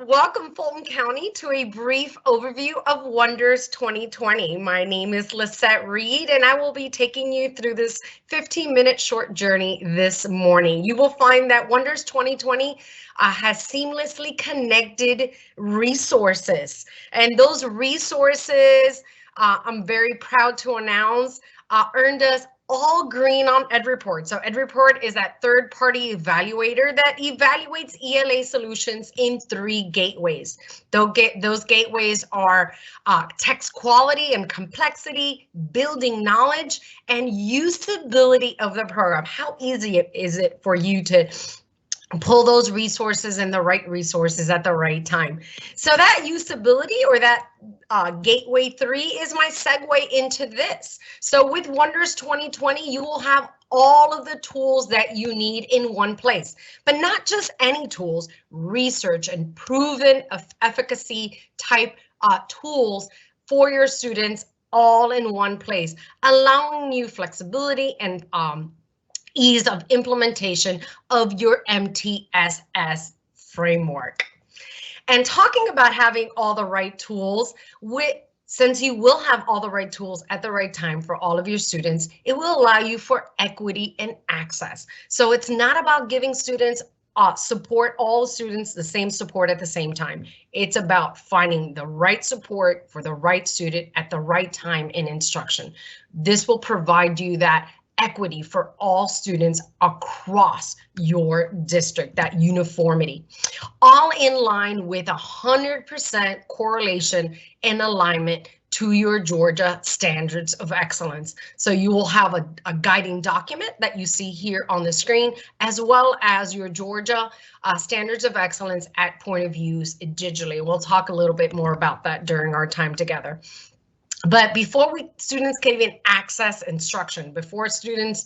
Welcome, Fulton County, to a brief overview of Wonders 2020. My name is Lisette Reed, and I will be taking you through this 15-minute short journey this morning. You will find that Wonders 2020 has seamlessly connected resources, and those resources, I'm very proud to announce, earned us all green on EdReport. So EdReport is that third-party evaluator that evaluates ELA solutions in 3 gateways. Those gateways are text quality and complexity, building knowledge, and usability of the program. How easy is it for you to pull those resources and the right resources at the right time? So that usability, or that gateway 3, is my segue into this. So with Wonders 2020, you will have all of the tools that you need in one place, but not just any tools, research and proven efficacy type tools for your students all in one place, allowing you flexibility and ease of implementation of your MTSS framework. And talking about having all the right tools, since you will have all the right tools at the right time for all of your students, it will allow you for equity and access. So it's not about giving students all students the same support at the same time. It's about finding the right support for the right student at the right time in instruction. This will provide you that equity for all students across your district, that uniformity, all in line with 100% correlation and alignment to your Georgia Standards of Excellence. So you will have a guiding document that you see here on the screen, as well as your Georgia Standards of Excellence at point of use digitally. We'll talk a little bit more about that during our time together. But before students can even access instruction, before students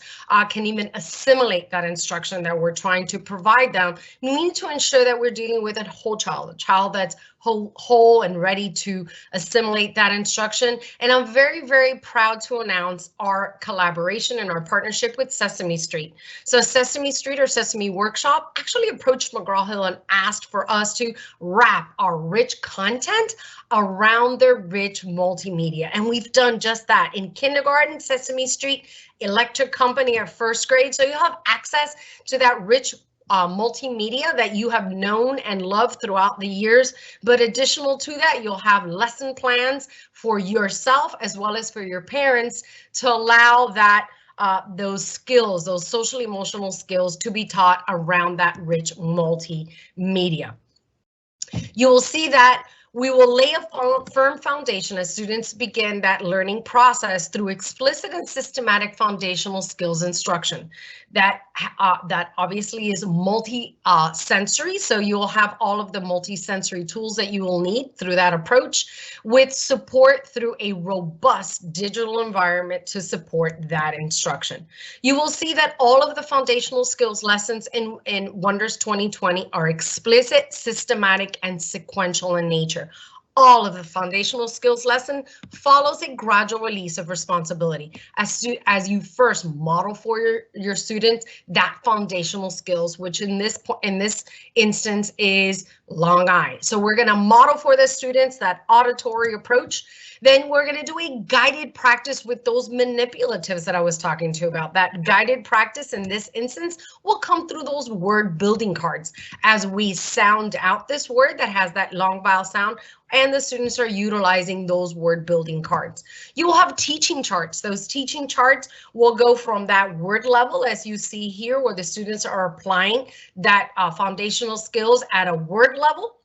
can even assimilate that instruction that we're trying to provide them, we need to ensure that we're dealing with a child that's whole and ready to assimilate that instruction. And I'm very, very proud to announce our collaboration and our partnership with Sesame Street. So Sesame Street, or Sesame Workshop, actually approached McGraw-Hill and asked for us to wrap our rich content around their rich multimedia. And we've done just that. In kindergarten, Sesame Street Electric Company at first grade. So you have access to that rich multimedia that you have known and loved throughout the years. But additional to that, you'll have lesson plans for yourself as well as for your parents to allow that those skills, those social emotional skills, to be taught around that rich multimedia. You will see that we will lay a firm foundation as students begin that learning process through explicit and systematic foundational skills instruction. That obviously is multi-sensory, so you will have all of the multi-sensory tools that you will need through that approach, with support through a robust digital environment to support that instruction. You will see that all of the foundational skills lessons in Wonders 2020 are explicit, systematic, and sequential in nature. All of the foundational skills lesson follows a gradual release of responsibility as you first model for your students that foundational skills, which in this instance is long I. So we're going to model for the students that auditory approach. Then we're going to do a guided practice with those manipulatives that I was talking to you about. That guided practice in this instance will come through those word building cards as we sound out this word that has that long vowel sound, and the students are utilizing those word building cards. You will have teaching charts. Those teaching charts will go from that word level, as you see here, where the students are applying that foundational skills at a word level.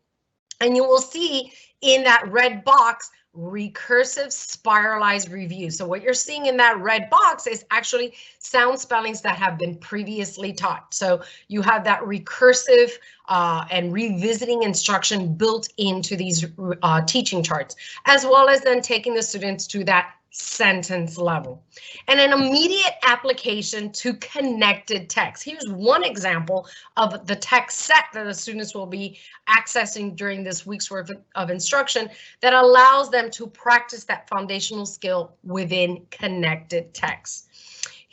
And you will see in that red box, recursive spiralized review. So what you're seeing in that red box is actually sound spellings that have been previously taught. So you have that recursive and revisiting instruction built into these teaching charts, as well as then taking the students to that sentence level. And an immediate application to connected text. Here's one example of the text set that the students will be accessing during this week's worth of instruction that allows them to practice that foundational skill within connected text.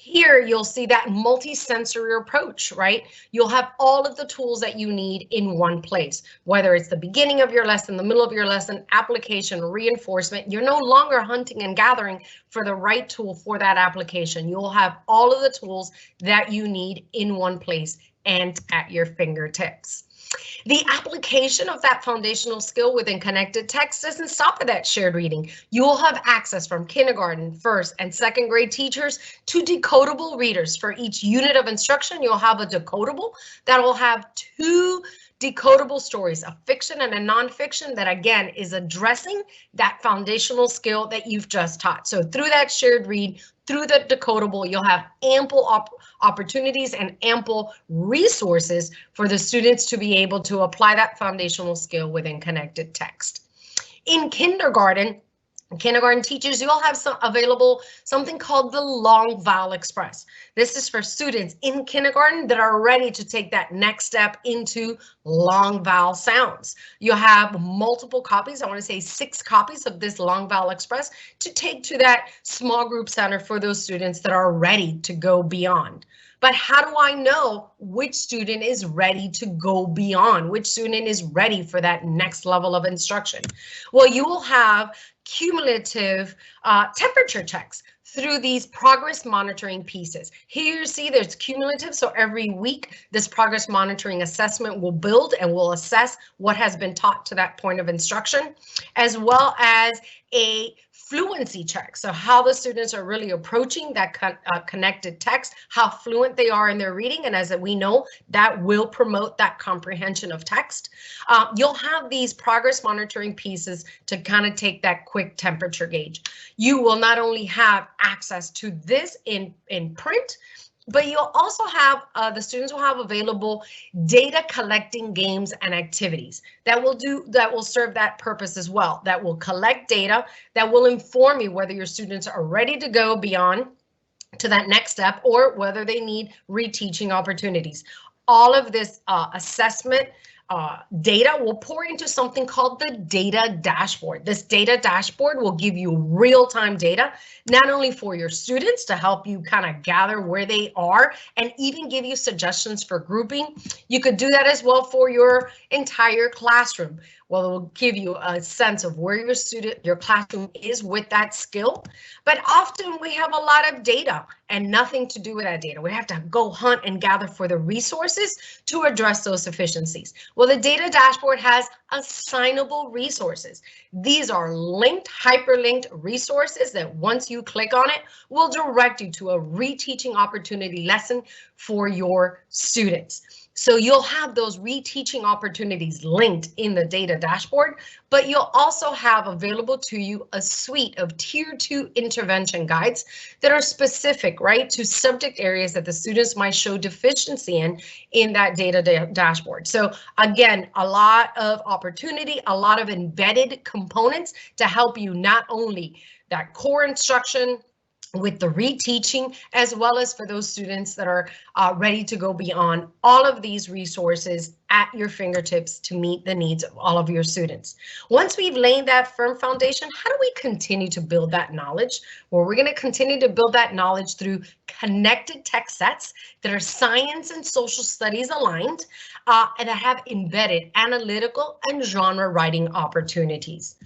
Here, you'll see that multi-sensory approach, right? You'll have all of the tools that you need in one place, whether it's the beginning of your lesson, the middle of your lesson, application, reinforcement. You're no longer hunting and gathering for the right tool for that application. You'll have all of the tools that you need in one place and at your fingertips. The application of that foundational skill within connected text doesn't stop at that shared reading. You will have access from kindergarten, first, and second grade teachers to decodable readers. For each unit of instruction, you'll have a decodable that will have 2 decodable stories, a fiction and a nonfiction, that again is addressing that foundational skill that you've just taught. So through that shared read, through the decodable, you'll have ample opportunities and ample resources for the students to be able to apply that foundational skill within connected text. In kindergarten teachers, you'll have something called the Long Vowel Express. This is for students in kindergarten that are ready to take that next step into long vowel sounds. You'll have multiple copies, I want to say 6 copies of this Long Vowel Express to take to that small group center for those students that are ready to go beyond. But how do I know which student is ready to go beyond, which student is ready for that next level of instruction? Well, you will have cumulative temperature checks through these progress monitoring pieces. Here you see there's cumulative, so every week this progress monitoring assessment will build and will assess what has been taught to that point of instruction, as well as a fluency check. So how the students are really approaching that connected text, how fluent they are in their reading. And as we know, that will promote that comprehension of text. You'll have these progress monitoring pieces to kind of take that quick temperature gauge. You will not only have access to this in print, but you'll also have, the students will have available data collecting games and activities that will serve that purpose as well. That will collect data that will inform you whether your students are ready to go beyond to that next step or whether they need reteaching opportunities. All of this assessment data will pour into something called the data dashboard. This data dashboard will give you real-time data, not only for your students to help you kind of gather where they are and even give you suggestions for grouping. You could do that as well for your entire classroom. Well, it will give you a sense of where your classroom is with that skill. But often we have a lot of data and nothing to do with that data. We have to go hunt and gather for the resources to address those efficiencies. Well, the data dashboard has assignable resources. These are linked, hyperlinked resources that once you click on it, will direct you to a reteaching opportunity lesson for your students. So you'll have those reteaching opportunities linked in the data dashboard, but you'll also have available to you a suite of tier 2 intervention guides that are specific, right, to subject areas that the students might show deficiency in that data dashboard. So again, a lot of opportunity, a lot of embedded components to help you not only that core instruction with the reteaching, as well as for those students that are ready to go beyond, all of these resources at your fingertips to meet the needs of all of your students. Once we've laid that firm foundation, how do we continue to build that knowledge? Well, we're going to continue to build that knowledge through connected text sets that are science and social studies aligned and that have embedded analytical and genre writing opportunities.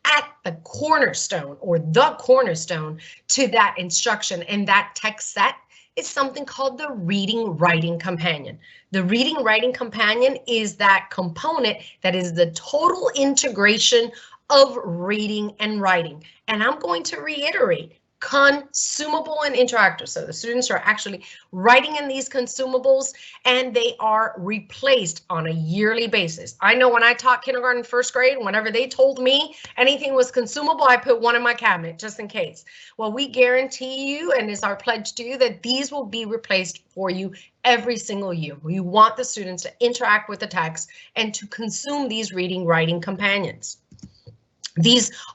At the cornerstone or the cornerstone to that instruction and that text set is something called the Reading Writing Companion. The Reading Writing Companion is that component that is the total integration of reading and writing. And I'm going to reiterate, consumable and interactive. So the students are actually writing in these consumables and they are replaced on a yearly basis. I know when I taught kindergarten, first grade, whenever they told me anything was consumable, I put one in my cabinet just in case. Well, we guarantee you, and it's our pledge to you, that these will be replaced for you every single year. We want the students to interact with the text and to consume these reading writing companions.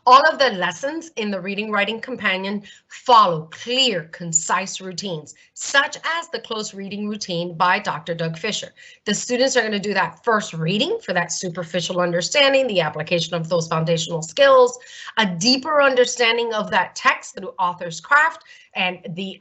All of the lessons in the Reading Writing Companion follow clear, concise routines, such as the close reading routine by Dr. Doug Fisher. The students are going to do that first reading for that superficial understanding, the application of those foundational skills, a deeper understanding of that text through author's craft, and the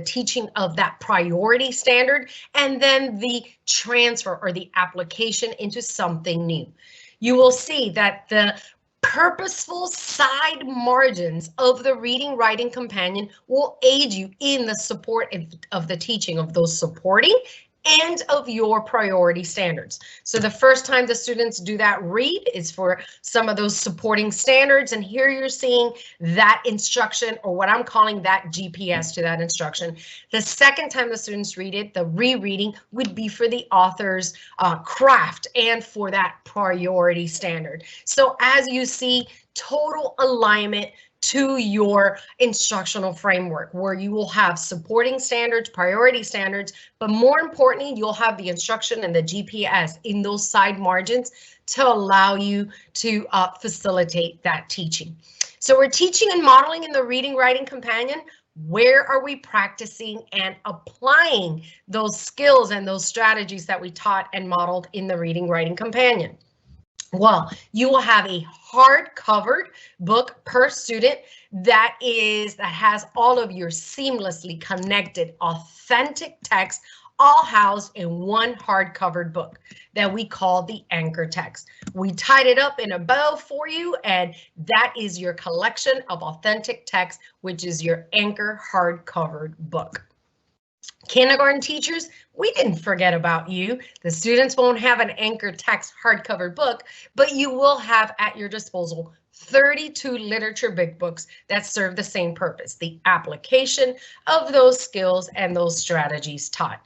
teaching of that priority standard, and then the transfer or the application into something new. You will see that the purposeful side margins of the Reading Writing Companion will aid you in the support of the teaching of those supporting and of your priority standards. So the first time the students do that read is for some of those supporting standards, and here you're seeing that instruction, or what I'm calling that GPS to that instruction. The second time the students read it, the rereading would be for the author's craft and for that priority standard. So as you see, total alignment to your instructional framework, where you will have supporting standards, priority standards, but more importantly, you'll have the instruction and the GPS in those side margins to allow you to facilitate that teaching. So we're teaching and modeling in the Reading Writing Companion. Where are we practicing and applying those skills and those strategies that we taught and modeled in the Reading Writing Companion? Well, you will have a hard-covered book per student that has all of your seamlessly connected, authentic text, all housed in one hard-covered book that we call the anchor text. We tied it up in a bow for you, and that is your collection of authentic text, which is your anchor hard-covered book. Kindergarten teachers, we didn't forget about you. The students won't have an anchor text hardcover book, but you will have at your disposal 32 literature big books that serve the same purpose, the application of those skills and those strategies taught.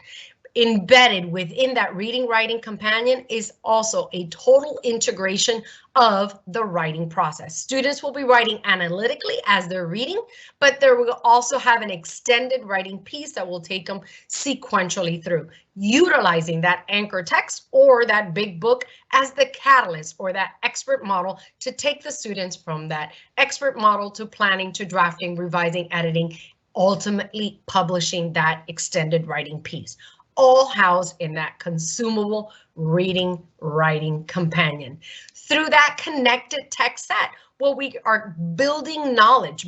Embedded within that Reading Writing Companion is also a total integration of the writing process. Students will be writing analytically as they're reading, but they will also have an extended writing piece that will take them sequentially through, utilizing that anchor text or that big book as the catalyst or that expert model to take the students from that expert model to planning to drafting, revising, editing, ultimately publishing that extended writing piece, all housed in that consumable Reading Writing Companion. Through that connected text set, well, we are building knowledge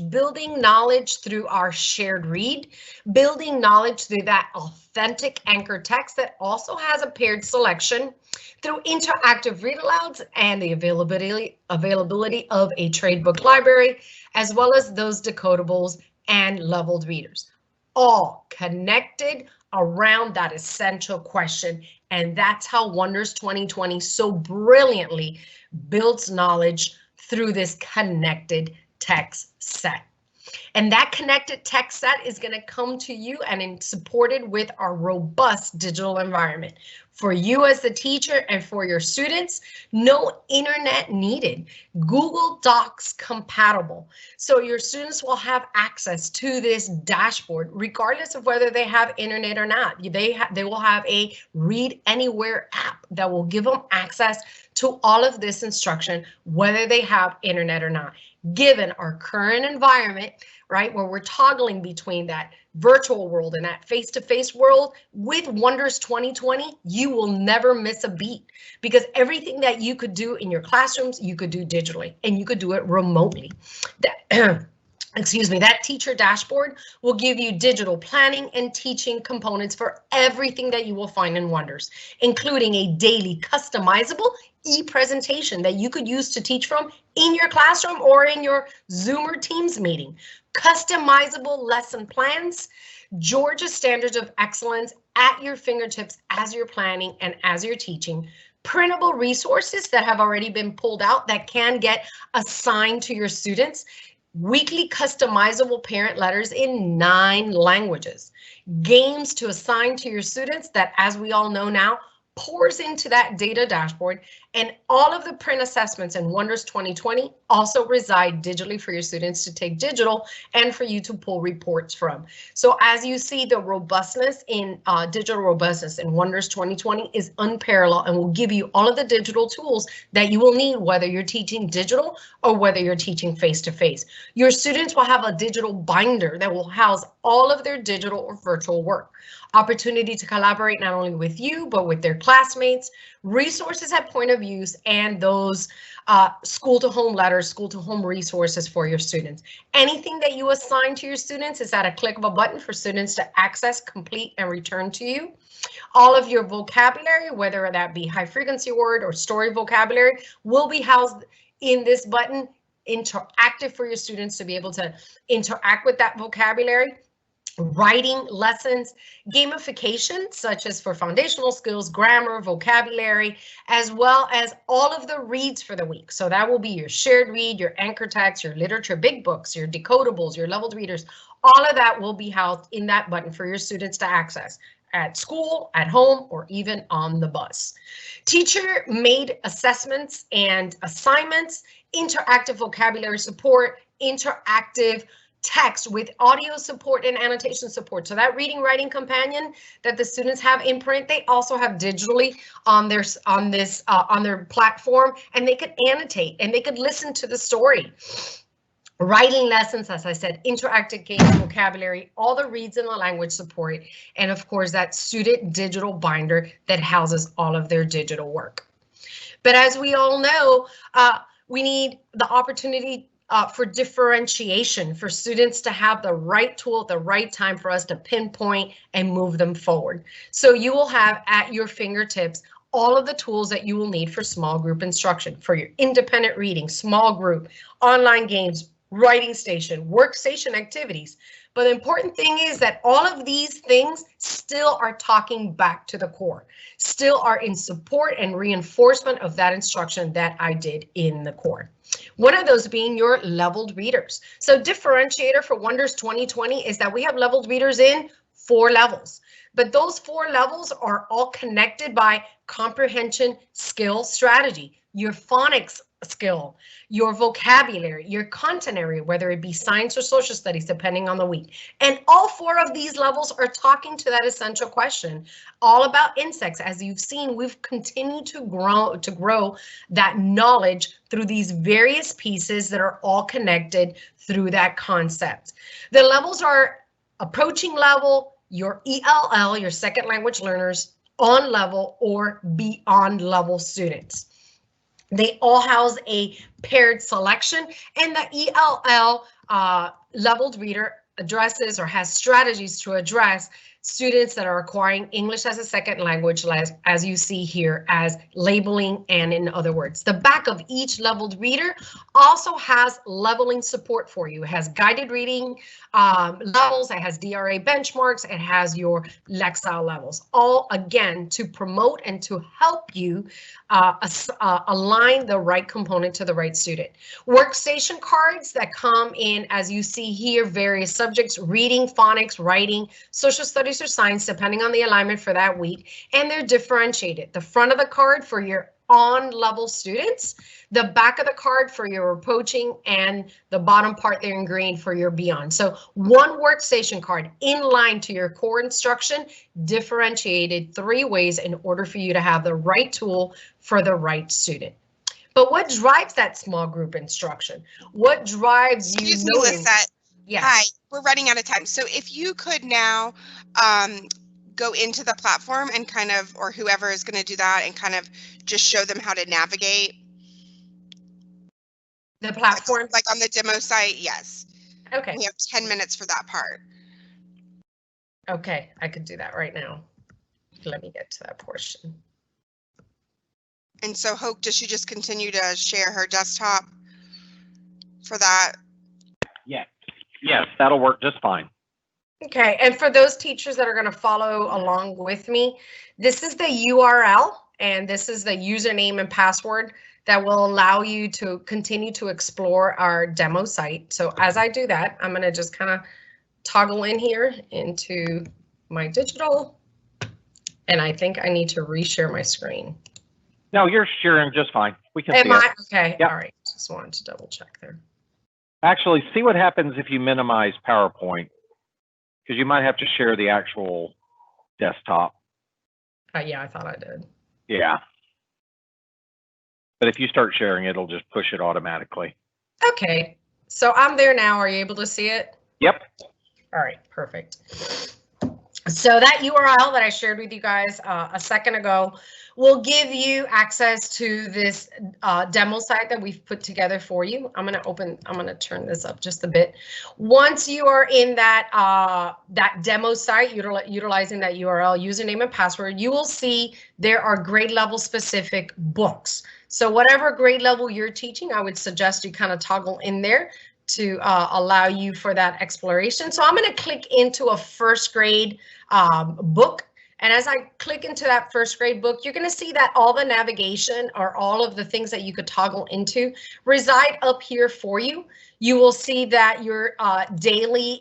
through our shared read, building knowledge through that authentic anchor text that also has a paired selection, through interactive read alouds and the availability of a trade book library, as well as those decodables and leveled readers, all connected around that essential question. And that's how Wonders 2020 so brilliantly builds knowledge through this connected text set. And that connected text set is going to come to you and supported with our robust digital environment. For you as the teacher and for your students, no internet needed. Google Docs compatible. So your students will have access to this dashboard regardless of whether they have internet or not. They will have a Read Anywhere app that will give them access to all of this instruction, whether they have internet or not. Given our current environment, right, where we're toggling between that virtual world and that face-to-face world, with Wonders 2020, you will never miss a beat, because everything that you could do in your classrooms, you could do digitally, and you could do it remotely. That teacher dashboard will give you digital planning and teaching components for everything that you will find in Wonders, including a daily customizable e-presentation that you could use to teach from in your classroom or in your Zoom or Teams meeting, customizable lesson plans, Georgia Standards of Excellence at your fingertips as you're planning and as you're teaching, printable resources that have already been pulled out that can get assigned to your students, weekly customizable parent letters in 9 languages, games to assign to your students that, as we all know now, pours into that data dashboard, And all of the print assessments in Wonders 2020 also reside digitally for your students to take digital and for you to pull reports from. So as you see, the robustness in digital robustness in Wonders 2020 is unparalleled and will give you all of the digital tools that you will need, whether you're teaching digital or whether you're teaching face-to-face. Your students will have a digital binder that will house all of their digital or virtual work. Opportunity to collaborate not only with you, but with their classmates, resources at point of use, and those school to home letters, school to home resources for your students. Anything that you assign to your students is at a click of a button for students to access, complete, and return to you. All of your vocabulary, whether that be high frequency word or story vocabulary, will be housed in this button, interactive for your students to be able to interact with that vocabulary. Writing lessons, gamification, such as for foundational skills, grammar, vocabulary, as well as all of the reads for the week. So that will be your shared read, your anchor text, your literature big books, your decodables, your leveled readers. All of that will be housed in that button for your students to access at school, at home, or even on the bus. Teacher-made assessments and assignments, interactive vocabulary support, interactive text with audio support and annotation support. So that reading writing companion that the students have in print, they also have digitally on their platform, and they could annotate and they could listen to the story. Writing lessons, as I said, interactive games, vocabulary, all the reads in the language support, and of course that student digital binder that houses all of their digital work. But as we all know, we need the opportunity for differentiation, for students to have the right tool at the right time for us to pinpoint and move them forward. So you will have at your fingertips all of the tools that you will need for small group instruction, for your independent reading, small group, online games, writing station, workstation activities. But the important thing is that all of these things still are talking back to the core, still are in support and reinforcement of that instruction that I did in the core. One of those being your leveled readers. So differentiator for Wonders 2020 is that we have leveled readers in 4 levels, but those 4 levels are all connected by comprehension, skill, strategy, your phonics skill, your vocabulary, your content area, whether it be science or social studies, depending on the week. And all 4 of these levels are talking to that essential question, all about insects. As you've seen, we've continued to grow that knowledge through these various pieces that are all connected through that concept. The levels are approaching level, your ELL, your second language learners, on level or beyond level students. They all house a paired selection, and the ELL leveled reader addresses or has strategies to address students that are acquiring English as a second language, as you see here, as labeling and in other words. The back of each leveled reader also has leveling support for you. It has guided reading levels, it has DRA benchmarks, it has your Lexile levels, all again to promote and to help you align the right component to the right student. Workstation cards that come in, as you see here, various subjects, reading, phonics, writing, social studies, or science, depending on the alignment for that week, and they're differentiated. The front of the card for your on-level students, the back of the card for your approaching, and the bottom part there in green for your beyond. So one workstation card in line to your core instruction, differentiated 3 ways in order for you to have the right tool for the right student. But what drives that small group instruction? What drives you? Excuse me, Lisette. Yes. Hi, we're running out of time. So if you could now go into the platform and kind of, or whoever is going to do that, and kind of just show them how to navigate the platform, like on the demo site. Yes. Okay. We have 10 minutes for that part. Okay, I could do that right now. Let me get to that portion. And so Hope, does she just continue to share her desktop for that? Yes, that'll work just fine. Okay, and for those teachers that are going to follow along with me, this is the URL and this is the username and password that will allow you to continue to explore our demo site. So as I do that, I'm going to just kind of toggle in here into my digital, and I think I need to reshare my screen. No, you're sharing just fine. We can Am see I? it. Okay, Yep. all right. Just wanted to double check there. Actually, see what happens if you minimize PowerPoint, because you might have to share the actual desktop. Yeah, I thought I did. Yeah. But if you start sharing, it'll just push it automatically. Okay, so I'm there now. Are you able to see it? Yep. All right, perfect. So that URL that I shared with you guys a second ago will give you access to this demo site that we've put together for you. I'm gonna turn this up just a bit. Once you are in that that demo site, utilizing that URL, username and password, you will see there are grade level specific books. So whatever grade level you're teaching, I would suggest you kind of toggle in there to allow you for that exploration. So I'm going to click into a first grade book. And as I click into that first grade book, you're going to see that all the navigation or all of the things that you could toggle into reside up here for you. You will see that your daily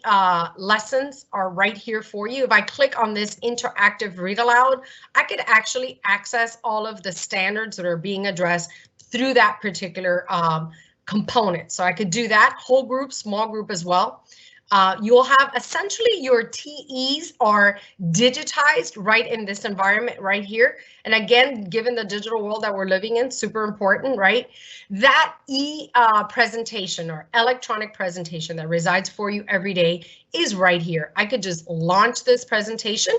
lessons are right here for you. If I click on this interactive read aloud, I could actually access all of the standards that are being addressed through that particular component. So I could do that, whole group, small group as well. You'll have essentially your TEs are digitized right in this environment right here. And again, given the digital world that we're living in, super important, right? That presentation or electronic presentation that resides for you every day is right here. I could just launch this presentation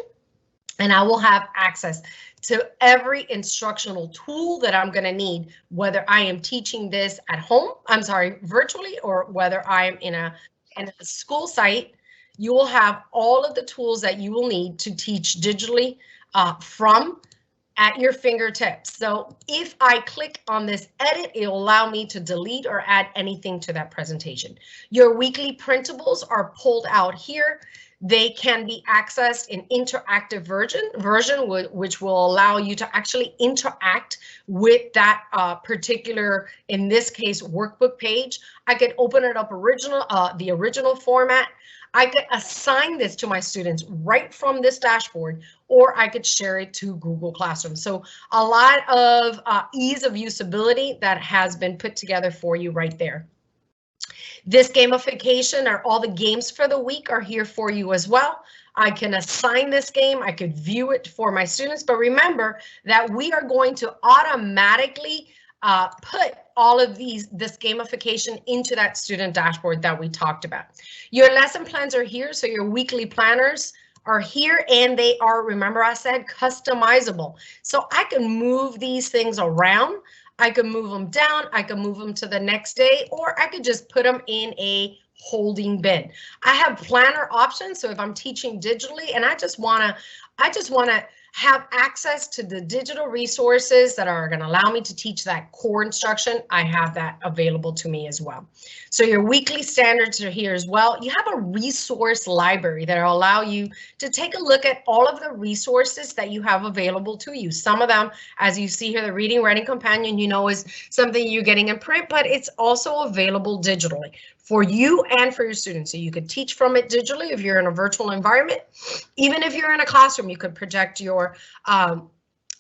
and I will have access to every instructional tool that I'm going to need, whether I am teaching this at home, virtually, or whether I am in a school site. You will have all of the tools that you will need to teach digitally from at your fingertips. So if I click on this edit, it'll allow me to delete or add anything to that presentation. Your weekly printables are pulled out here. They can be accessed in interactive version, which will allow you to actually interact with that particular, in this case, workbook page. I could open it up the original format. I could assign this to my students right from this dashboard, or I could share it to Google Classroom. So a lot of ease of usability that has been put together for you right there. This gamification or all the games for the week are here for you as well. I can assign this game, I could view it for my students, but remember that we are going to automatically put all of this gamification into that student dashboard that we talked about. Your lesson plans are here, so your weekly planners are here, and they are, remember I said, customizable. So I can move these things around. I could move them down, I could move them to the next day, or I could just put them in a holding bin. I have planner options, so if I'm teaching digitally and I just wanna have access to the digital resources that are going to allow me to teach that core instruction, I have that available to me as well. So your weekly standards are here as well. You have a resource library that will allow you to take a look at all of the resources that you have available to you. Some of them, as you see here, the Reading Writing Companion, you know, is something you're getting in print, but it's also available digitally for you and for your students. So you could teach from it digitally if you're in a virtual environment. Even if you're in a classroom, you could project your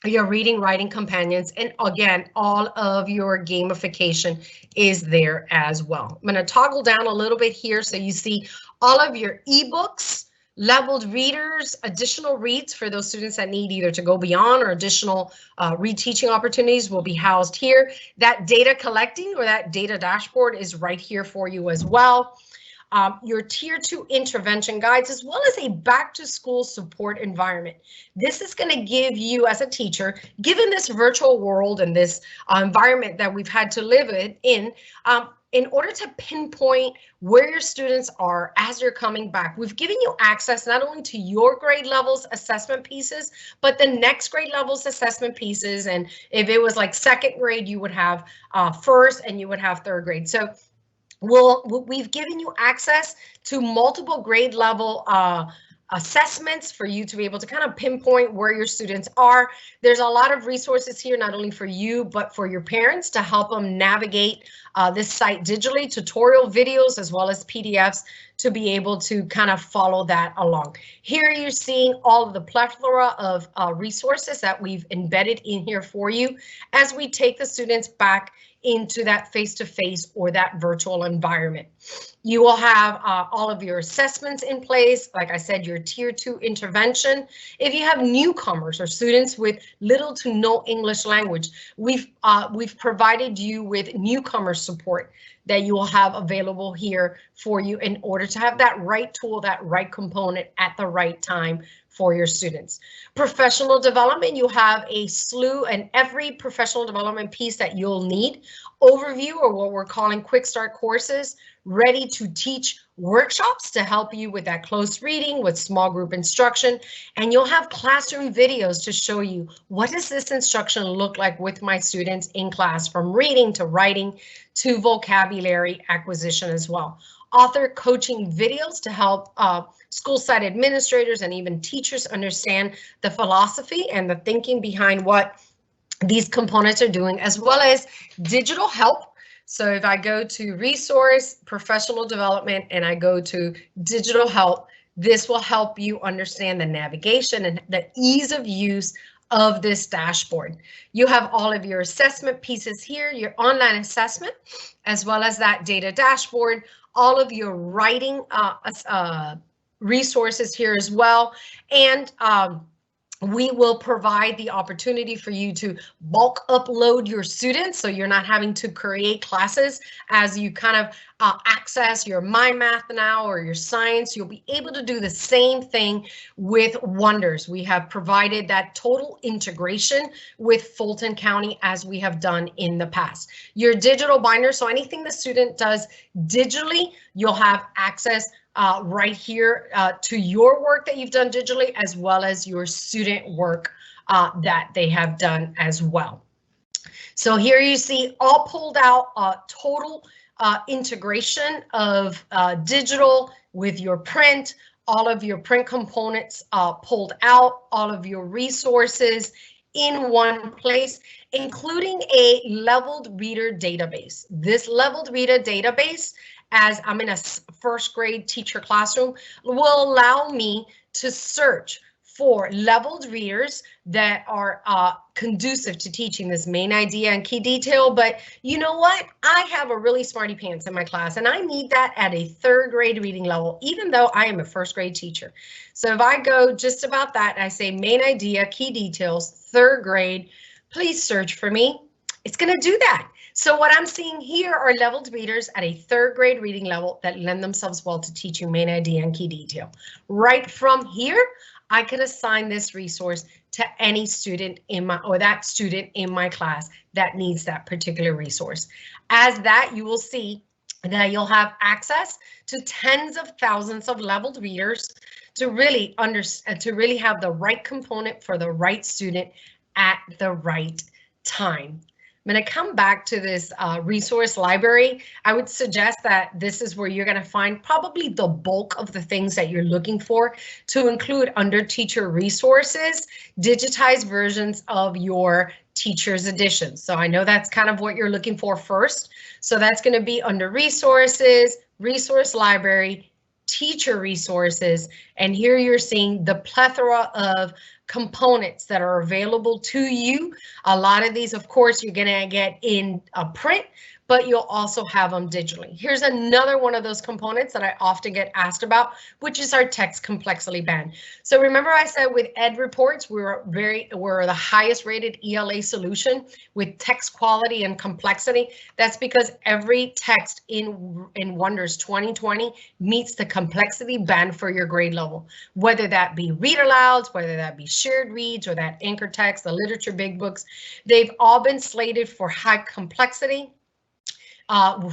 reading, writing companions. And again, all of your gamification is there as well. I'm going to toggle down a little bit here so you see all of your ebooks, leveled readers, additional reads for those students that need either to go beyond or additional reteaching opportunities will be housed here. That data collecting or that data dashboard is right here for you as well. Your tier 2 intervention guides, as well as a back to school support environment. This is going to give you as a teacher, given this virtual world and this environment that we've had to live in order to pinpoint where your students are as you're coming back. We've given you access not only to your grade levels assessment pieces, but the next grade levels assessment pieces. And if it was like second grade, you would have first and you would have third grade. So we've given you access to multiple grade level assessments for you to be able to kind of pinpoint where your students are. There's a lot of resources here, not only for you, but for your parents to help them navigate this site digitally, tutorial videos, as well as PDFs to be able to kind of follow that along. Here you're seeing all of the plethora of resources that we've embedded in here for you as we take the students back into that face-to-face or that virtual environment. You will have all of your assessments in place. Like I said, your tier 2 intervention. If you have newcomers or students with little to no English language, we've provided you with newcomer support that you will have available here for you in order to have that right tool, that right component at the right time for your students. Professional development, you have a slew and every professional development piece that you'll need. Overview, or what we're calling quick start courses, ready to teach workshops to help you with that close reading, with small group instruction, and you'll have classroom videos to show you what does this instruction look like with my students in class, from reading to writing to vocabulary acquisition as well. Author coaching videos to help school site administrators and even teachers understand the philosophy and the thinking behind what these components are doing, as well as digital help. So if I go to resource, professional development, and I go to digital help, this will help you understand the navigation and the ease of use of this dashboard. You have all of your assessment pieces here, your online assessment, as well as that data dashboard, all of your writing resources here as well. And we will provide the opportunity for you to bulk upload your students, so you're not having to create classes as you kind of access your My Math now or your science. You'll be able to do the same thing with Wonders. We have provided that total integration with Fulton County as we have done in the past. Your digital binder, so anything the student does digitally, you'll have access right here to your work that you've done digitally, as well as your student work that they have done as well. So here you see all pulled out total integration of digital with your print, all of your print components pulled out, all of your resources in one place, including a leveled reader database. This leveled reader database, as I'm in a first grade teacher classroom, will allow me to search for leveled readers that are conducive to teaching this main idea and key detail. But you know what? I have a really smarty pants in my class, and I need that at a 3rd grade reading level, even though I am a 1st grade teacher. So if I go just about that, I say main idea, key details, 3rd grade, please search for me. It's going to do that. So what I'm seeing here are leveled readers at a 3rd grade reading level that lend themselves well to teaching main idea and key detail. Right from here, I can assign this resource to any student in my, or that student in my class that needs that particular resource. As that, you will see that you'll have access to tens of thousands of leveled readers to really have the right component for the right student at the right time. I'm going to come back to this resource library. I would suggest that this is where you're going to find probably the bulk of the things that you're looking for, to include under teacher resources, digitized versions of your teacher's editions. So I know that's kind of what you're looking for first. So that's going to be under resources, resource library, teacher resources, and here you're seeing the plethora of components that are available to you. A lot of these, of course, you're going to get in a print, but you'll also have them digitally. Here's another one of those components that I often get asked about, which is our text complexity band. So remember I said with Ed Reports, we're the highest rated ELA solution with text quality and complexity. That's because every text in Wonders 2020 meets the complexity band for your grade level, whether that be read alouds, whether that be shared reads, or that anchor text, the literature big books. They've all been slated for high complexity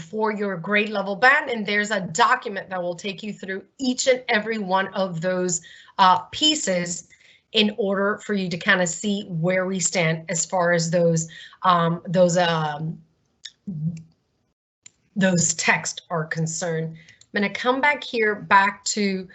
for your grade level band, and there's a document that will take you through each and every one of those pieces in order for you to kind of see where we stand as far as those texts are concerned. I'm going to come back here back to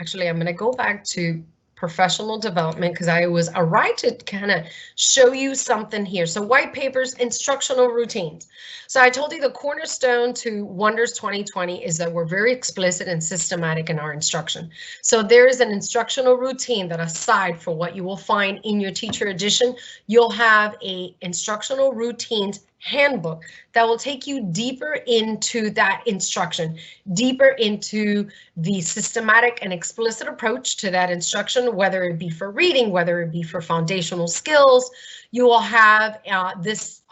actually, I'm going to go back to professional development because I was right to kind of show you something here. So white papers, instructional routines. So I told you the cornerstone to Wonders 2020 is that we're very explicit and systematic in our instruction. So there is an instructional routine that, aside for what you will find in your teacher edition, you'll have a instructional routines handbook that will take you deeper into that instruction, deeper into the systematic and explicit approach to that instruction, whether it be for reading, whether it be for foundational skills. You will have this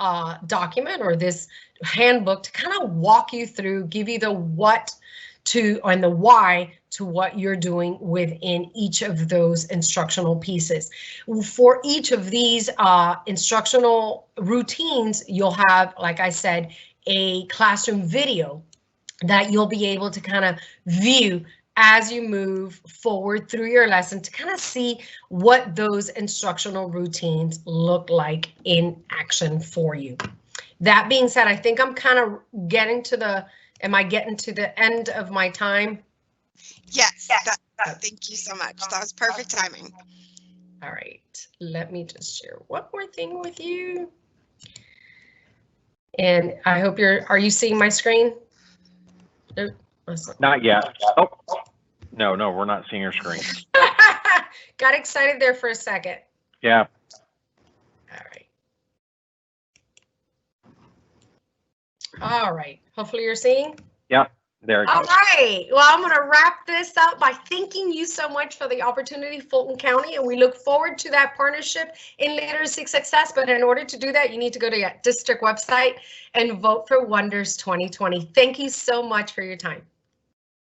document or this handbook to kind of walk you through, give you the what to and the why to what you're doing within each of those instructional pieces. For each of these instructional routines, you'll have, like I said, a classroom video that you'll be able to kind of view as you move forward through your lesson to kind of see what those instructional routines look like in action for you. That being said, I think I'm kind of getting to the, am I getting to the end of my time? Yes, thank you so much. That was perfect timing. All right, let me just share one more thing with you. And I hope are you seeing my screen? Not yet. Oh, no, we're not seeing your screen. Got excited there for a second. Yeah. All right. All right, hopefully you're seeing. Yeah, there it goes. All right, well, I'm going to wrap this up by thanking you so much for the opportunity, Fulton County, and we look forward to that partnership in literacy success. But in order to do that, you need to go to your district website and vote for Wonders 2020. Thank you so much for your time.